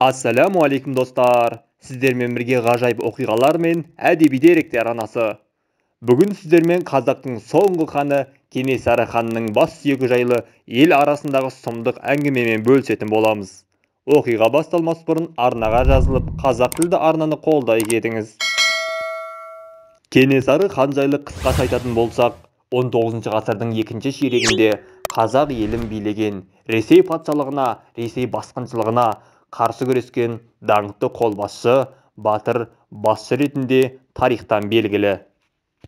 Ассаламу алейкум достар. Сіздермен бірге ғажайып оқиғалар мен әдеби деректер анасы. Бүгін сіздермен қазақтың соңғы ханы Кенесары ханның бас сүйегі жайлы ел арасындағы сұмдық әңгімемен бөлісетін боламыз. Оқиға басталмас бұрын арнаға жазылып, қазақ тілді арнаны қолдай кетіңіз. Кенесары хан жайлы қысқаша айтатын болсақ, 19 ғасырдың екінші ширегінде қазақ елін билеген, Ресей патшалығына, Ресей басқыншылығына қарсы күрескен даңқты қолбасшы, батыр, басшы ретінде тарихтан белгілі.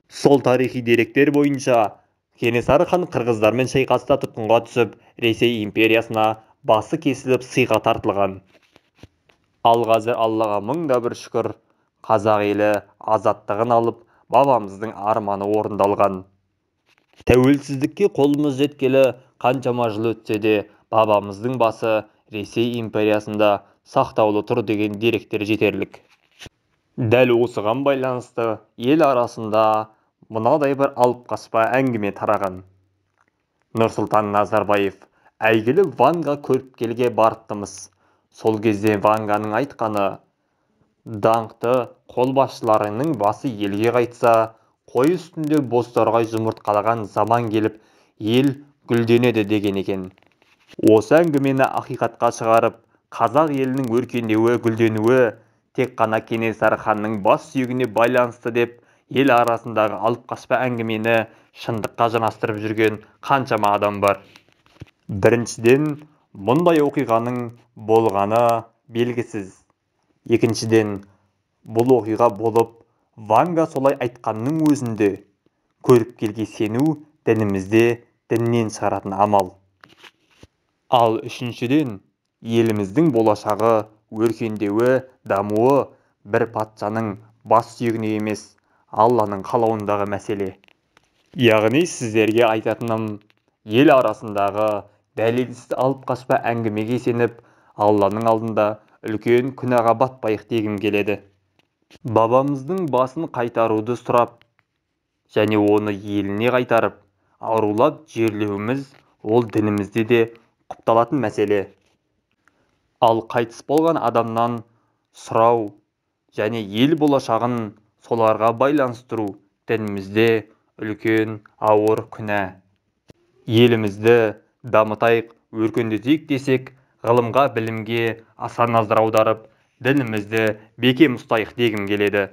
Сол тарихи деректер бойынша Кенесары хан қырғыздармен шайқаста тұтқынға түсіп, Ресей империясына басы кесіліп сыйға тартылған. Ал қазір Аллаға мыңда бір шүкір, қазақ елі азаттығын алып, бабамыздың арманы орындалған. Тәуелсіздікке қолымыз жеткелі қаншама жыл өтсе де, бабамыздың басы Ресей империясында сақтаулы тұр деген деректер жетерлік. Дәл осыған байланысты ел арасында мынадай бір алып қашпа әңгіме тараған. Нұрсұлтан Назарбаев әйгілі Ванга көріпкелге барыптымыз. Сол кезде Ванганың айтқаны: даңқты қолбасшыларының басы елге қайтса, қой үстінде бозторғай жұмыртқалаған заман келіп, ел гүлденеді деген екен. Осы әңгімені ақиқатқа шығарып, қазақ елінің өркендеуі, гүлденуі тек қана Кенесары ханның бас сүйегіне байланысты деп, ел арасындағы алып қашпа әңгімені шындыққа жанастырып жүрген қаншама адам бар. Біріншіден, мұндай оқиғаның болғаны белгісіз. Екіншіден, бұл оқиға болып, Ванга солай айтқанның өзінде көріпкелге сену дінімізде діннен шығаратын амал. Ал үшіншіден, еліміздің болашағы, өркендеуі, дамуы бір патшаның бас сүйегіне емес, Алланың қалауындағы мәселе. Яғни сіздерге айтатыным, ел арасындағы дәлелсіз алып қашпа әңгімеге сеніп, Алланың алдында үлкен күнәға батпайық дегім келеді. Бабамыздың басын қайтаруды сұрап, және оны еліне қайтарып, арулап жерлеуіміз ол дінімізде де құпталатын мәселе. Ал қайтыс болған адамнан сұрау және ел болашағын соларға байланыстыру дінімізде үлкен ауыр күнә. Елімізді дамытайық, өркендетейік десек, ғылымға, білімге аса назар аударып, дінімізді бекем ұстайық дегім келеді.